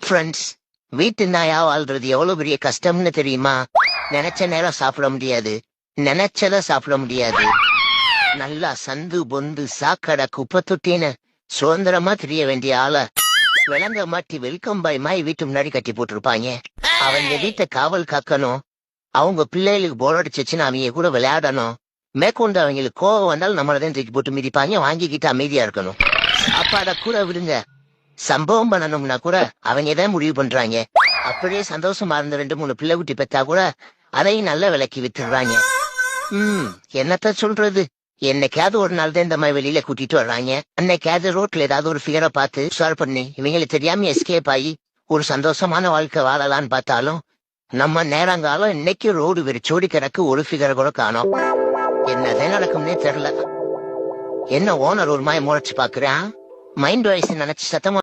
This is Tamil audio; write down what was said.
ஃப்ரெண்ட்ஸ், வீட்டு நாயா வாழ்றது எவ்வளவு பெரிய கஷ்டம்னு தெரியுமா? நினைச்ச நேரம் சாப்பிட முடியாது, நினைச்சத சாப்பிட முடியாது. நல்லா சந்து பொந்து சாக்கடை குப்பை தொட்டின்னு சுதந்திரமா தெரிய வேண்டிய ஆள விளங்க மாட்டி வெல்கம் பாய் மாய் வீட்டு முன்னாடி கட்டி போட்டிருப்பாங்க. அவங்க வீட்டை காவல் காக்கணும், அவங்க பிள்ளைகளுக்கு போர் அடிச்சிச்சுன்னு அவங்க கூட விளையாடணும். மேற்கொண்டு அவங்களுக்கு கோவம் வந்தாலும் நம்மளதான் தூக்கி போட்டு மிதிப்பாங்க, வாங்கிக்கிட்டு அமைதியா இருக்கணும். சாப்பாட கூட விடுங்க, சம்பவம் பண்ணணும்னா கூட அவங்க தான் முடிவு பண்றாங்க. அப்படியே சந்தோஷமா இருந்த 2-3 பிள்ளை குட்டி பெத்தா கூட அதையும் நல்ல விலைக்கு வித்துடுறாங்க. என்னத்த சொல்றது, என்னைக்காவது ஒரு நாள் தான் இந்த மாதிரி வெளியில கூட்டிட்டு வர்றாங்க. அன்னைக்காவது ரோட்ல ஏதாவது ஒரு ஃபிகரை பார்த்து ஷேர் பண்ணி இவங்களுக்கு தெரியாம எஸ்கேப் ஆகி ஒரு சந்தோஷமான வாழ்க்கை வாழலான்னு பார்த்தாலும் நம்ம நேரங்காலம் இன்னைக்கு ரோடு வெறிச்சோடி கிடக்கு, ஒரு ஃபிகரை கூட காணோம். என்னதான் நடக்கும்னே தெரியல. என்ன ஓனர் ஒரு மாதிரி முறைச்சு பாக்குறான், மைண்ட் வாய்ஸ் நினைச்சு சத்தமா